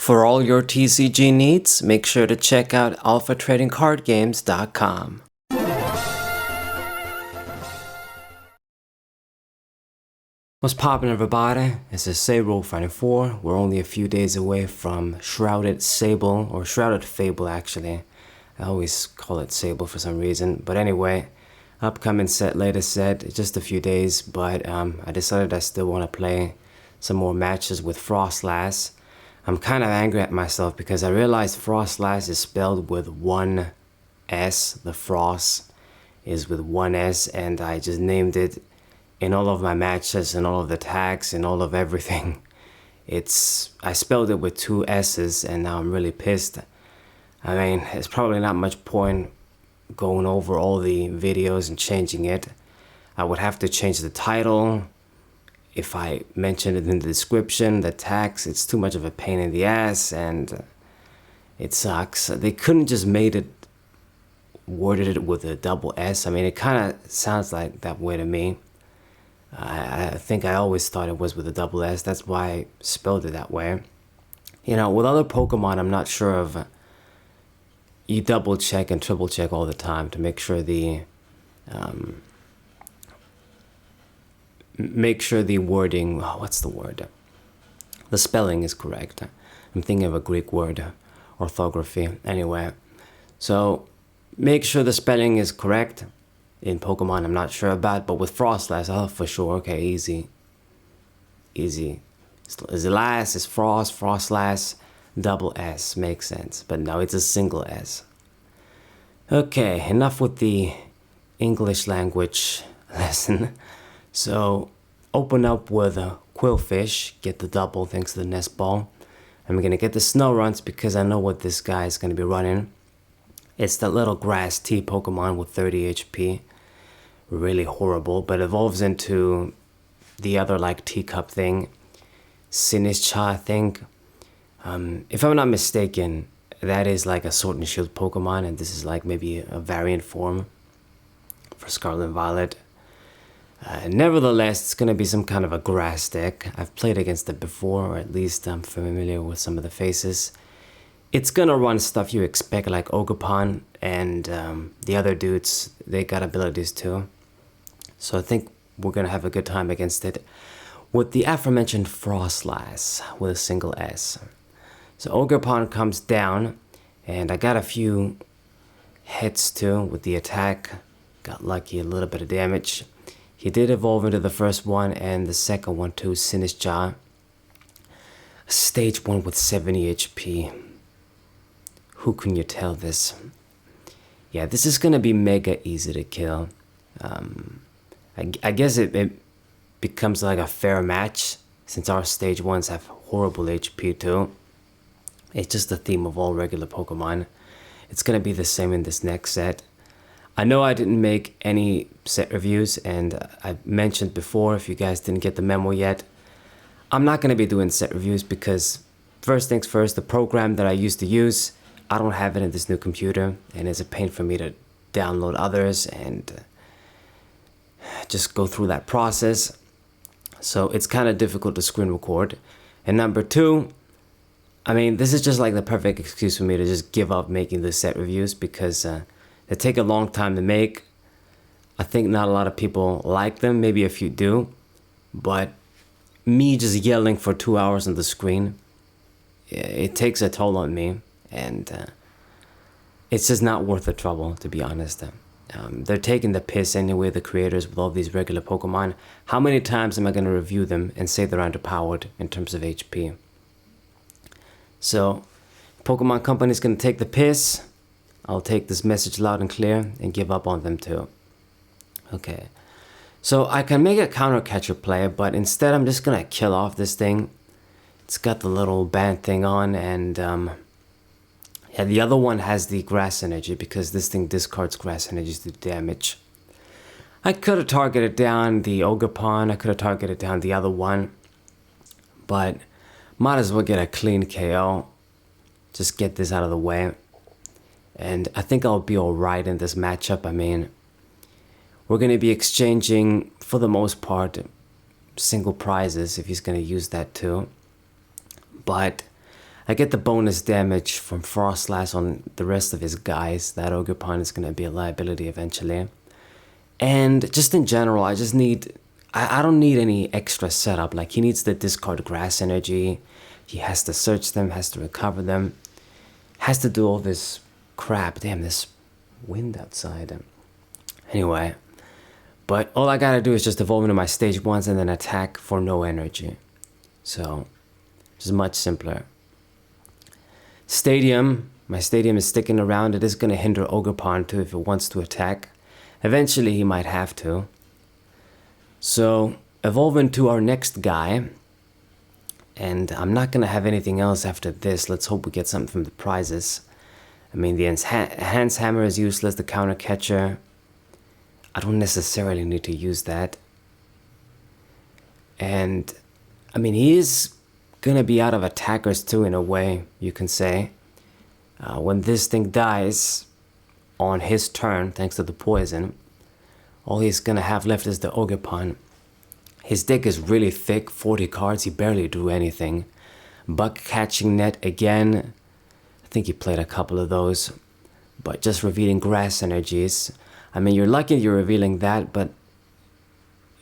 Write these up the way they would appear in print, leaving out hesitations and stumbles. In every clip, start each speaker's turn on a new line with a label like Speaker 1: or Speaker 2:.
Speaker 1: For all your TCG needs, make sure to check out alphatradingcardgames.com. What's poppin', everybody? It's a Sable Fighting 4. We're only a few days away from Shrouded Sable, or Shrouded Fable actually. I always call it Sable for some reason. But anyway, upcoming set, latest set, just a few days, but I decided I still want to play some more matches with Froslass. I'm kind of angry at myself because I realized Froslass is spelled with one S. The Frost is with one S, and I just named it in all of my matches and all of the tags and all of everything. I spelled it with two S's, and now I'm really pissed. I mean, it's probably not much point going over all the videos and changing it. I would have to change the title. If I mention it in the description, the tags, it's too much of a pain in the ass, and it sucks. They couldn't just worded it with a double S. I mean, it kind of sounds like that way to me. I think I always thought it was with a double S. That's why I spelled it that way. You know, with other Pokemon, I'm not sure of. You double check and triple check all the time to make sure the wording. What's the word? The spelling is correct. I'm thinking of a Greek word, orthography. Anyway, so make sure the spelling is correct. In Pokemon, I'm not sure about, but with Froslass, oh, for sure. Okay, easy. Zelass is Froslass, double S, makes sense. But no, it's a single S. Okay, enough with the English language lesson. So, open up with a Quillfish, get the double thanks to the Nest Ball. I'm gonna get the Snow Runs because I know what this guy is gonna be running. It's that little grass tea Pokemon with 30 HP. Really horrible, but evolves into the other like teacup thing. Sinistcha, I think. If I'm not mistaken, that is like a Sword and Shield Pokemon, and this is like maybe a variant form for Scarlet and Violet. Nevertheless, it's going to be some kind of a grass deck. I've played against it before, or at least I'm familiar with some of the faces. It's gonna run stuff you expect, like Ogerpon, and the other dudes, they got abilities too. So I think we're gonna have a good time against it with the aforementioned Froslass with a single S. So Ogerpon comes down, and I got a few hits too with the attack. Got lucky, a little bit of damage. He did evolve into the first one and the second one too, Sinistcha. Stage 1 with 70 HP. Who can you tell this? Yeah, this is gonna be mega easy to kill. I guess it becomes like a fair match since our stage 1s have horrible HP too. It's just the theme of all regular Pokemon. It's gonna be the same in this next set. I know I didn't make any set reviews, and I mentioned before, if you guys didn't get the memo yet, I'm not gonna be doing set reviews because first things first, the program that I used to use, I don't have it in this new computer, and it's a pain for me to download others and just go through that process. So it's kind of difficult to screen record. And number two, I mean, this is just like the perfect excuse for me to just give up making the set reviews because they take a long time to make. I think not a lot of people like them, maybe a few do, but me just yelling for 2 hours on the screen, it takes a toll on me. And it's just not worth the trouble, to be honest. They're taking the piss anyway, the creators, with all these regular Pokemon. How many times am I going to review them and say they're underpowered in terms of HP? So, Pokemon Company's going to take the piss. I'll take this message loud and clear and give up on them too. Okay. So, I can make a counter catcher play, but instead I'm just going to kill off this thing. It's got the little band thing on, and yeah, the other one has the grass energy because this thing discards grass energy to damage. I could have targeted down the Ogerpon, I could have targeted down the other one, but might as well get a clean KO. Just get this out of the way. And I think I'll be alright in this matchup. I mean, we're going to be exchanging, for the most part, single prizes if he's going to use that too. But I get the bonus damage from Froslass on the rest of his guys. That Ogerpon is going to be a liability eventually. And just in general, I just need... I don't need any extra setup. Like, he needs to discard grass energy. He has to search them, has to recover them. Has to do all this crap. Damn, this wind outside. Anyway. But all I gotta do is just evolve into my stage 1s and then attack for no energy. So, just much simpler. Stadium. My stadium is sticking around. It is going to hinder Ogerpon too if it wants to attack. Eventually he might have to. So, evolve into our next guy. And I'm not going to have anything else after this. Let's hope we get something from the prizes. I mean, the Enhanced Hammer is useless. The Counter Catcher, I don't necessarily need to use that. And, I mean, he is going to be out of attackers too, in a way, you can say. When this thing dies on his turn, thanks to the poison, all he's going to have left is the Ogerpon. His deck is really thick, 40 cards, he barely drew anything. Buck Catching Net again, I think he played a couple of those. But just revealing grass energies. I mean, you're lucky you're revealing that, but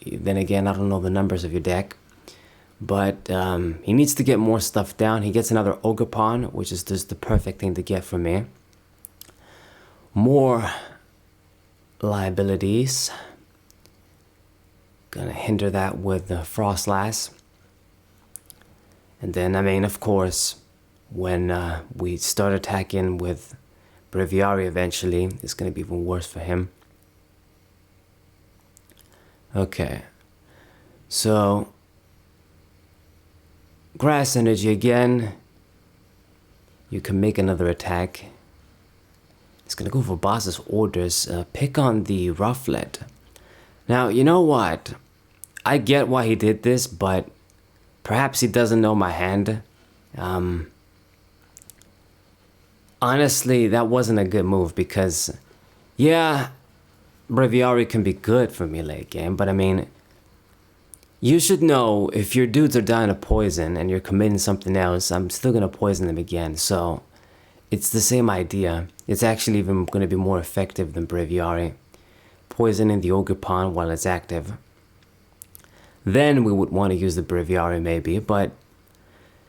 Speaker 1: then again, I don't know the numbers of your deck. But he needs to get more stuff down. He gets another Ogerpon, which is just the perfect thing to get for me. More liabilities. Gonna hinder that with the Froslass. And then, I mean, of course, when we start attacking with Braviary eventually, it's gonna be even worse for him. Okay. So, grass energy again. You can make another attack. It's gonna go for boss's orders. Pick on the Rufflet. Now, you know what? I get why he did this, but perhaps he doesn't know my hand. Honestly, that wasn't a good move because, yeah, Braviary can be good for me late game, but I mean, you should know if your dudes are dying of poison and you're committing something else, I'm still going to poison them again. So it's the same idea. It's actually even going to be more effective than Braviary. Poisoning the Ogerpon while it's active. Then we would want to use the Braviary maybe, but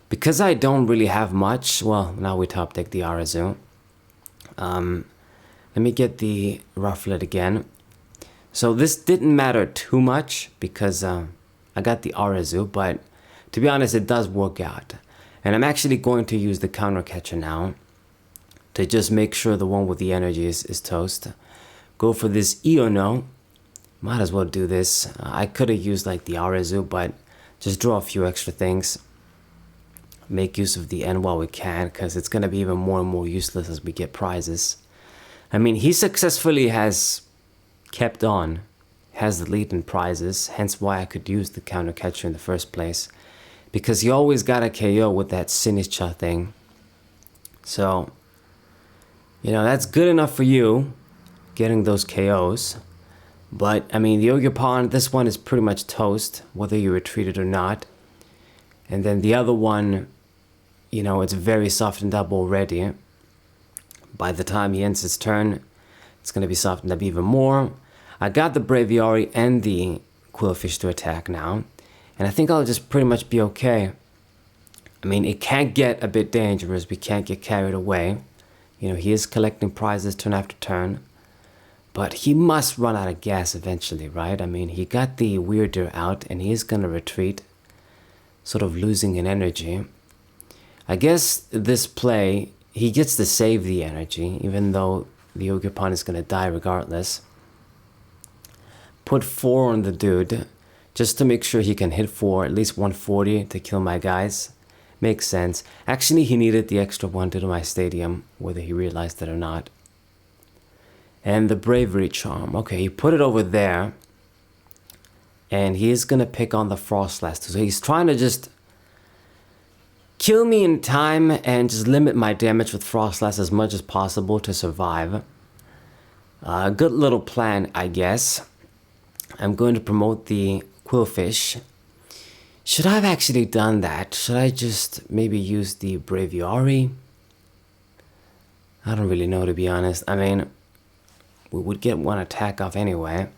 Speaker 1: because I don't really have much, well, now we top deck the Arazu. Let me get the Rufflet again. So this didn't matter too much because I got the Arazu, but to be honest, it does work out. And I'm actually going to use the Counter Catcher now to just make sure the one with the energy is toast. Go for this Iono. Might as well do this. I could have used like the Arazu, but just draw a few extra things. Make use of the end while we can, because it's going to be even more and more useless as we get prizes. I mean, he successfully has kept on, has the lead in prizes, hence why I could use the Counter Catcher in the first place. Because he always got a KO with that Sinistcha thing. So, you know, that's good enough for you, getting those KOs. But, I mean, the Ogerpon, this one is pretty much toast, whether you retreat it or not. And then the other one, you know, it's very softened up already. By the time he ends his turn, it's going to be softened up even more. I got the Braviary and the Quillfish to attack now. And I think I'll just pretty much be okay. I mean, it can get a bit dangerous. We can't get carried away. You know, he is collecting prizes turn after turn. But he must run out of gas eventually, right? I mean, he got the Weirder out and he is going to retreat, sort of losing in energy. I guess this play, he gets to save the energy, even though the Ogerpon is going to die regardless. Put 4 on the dude, just to make sure he can hit for at least 140 to kill my guys. Makes sense. Actually, he needed the extra one to do my stadium, whether he realized it or not. And the Bravery Charm. Okay, he put it over there. And he is going to pick on the Froslass. So he's trying to just kill me in time and just limit my damage with Froslass as much as possible to survive. A good little plan, I guess. I'm going to promote the Quillfish. Should I have actually done that? Should I just maybe use the Braviary? I don't really know, to be honest. I mean, we would get one attack off anyway.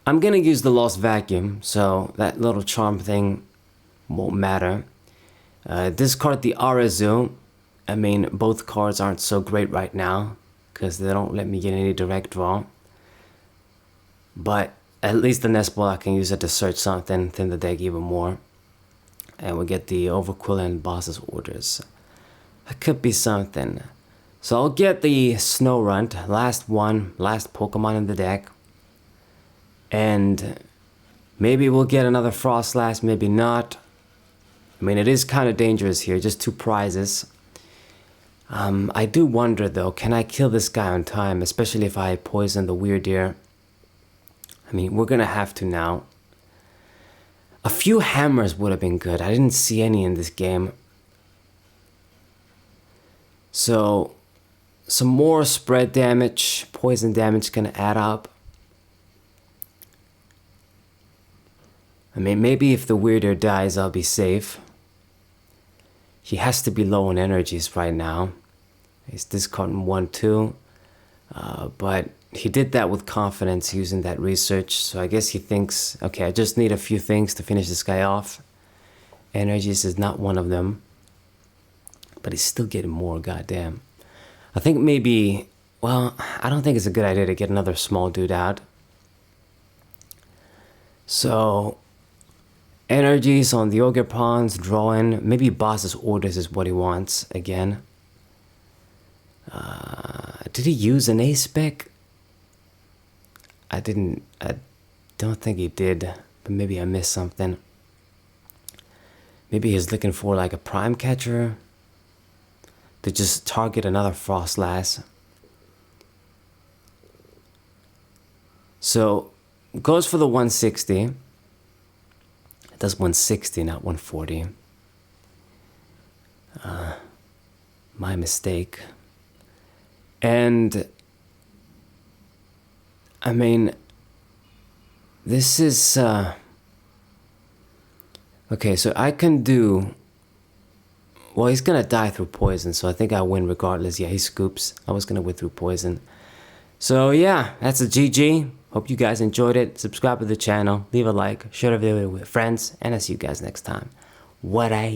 Speaker 1: I'm gonna use the Lost Vacuum, so that little charm thing won't matter. Discard the Arazu. I mean, both cards aren't so great right now because they don't let me get any direct draw. But at least the Nest Ball, I can use it to search something, thin the deck even more. And we get the Overquill and Boss's Orders. That could be something. So I'll get the Snow Runt, last Pokemon in the deck. And maybe we'll get another Froslass, maybe not. I mean, it is kind of dangerous here, just 2 prizes. I do wonder though, can I kill this guy on time, especially if I poison the Weirdeer? I mean, we're gonna have to now. A few hammers would have been good. I didn't see any in this game. So, some more spread damage, poison damage gonna add up. I mean, maybe if the Weirdeer dies, I'll be safe. He has to be low on energies right now. He's discarding 1-2. But he did that with confidence using that research. So I guess he thinks, okay, I just need a few things to finish this guy off. Energies is not one of them. But he's still getting more, goddamn. I think maybe, well, I don't think it's a good idea to get another small dude out. So, energies on the Ogerpons, drawing. Maybe Boss's Orders is what he wants again. Did he use an A-Spec? I don't think he did, but maybe I missed something. Maybe he's looking for like a Prime Catcher to just target another Froslass. So, goes for the 160. It does 160, not 140. My mistake. And I mean, this is okay, so I can do, well, he's gonna die through poison, so I think I win regardless. Yeah, he scoops. I was gonna win through poison. So yeah, that's a GG. Hope you guys enjoyed it. Subscribe to the channel, leave a like, share the video with friends, and I'll see you guys next time. What I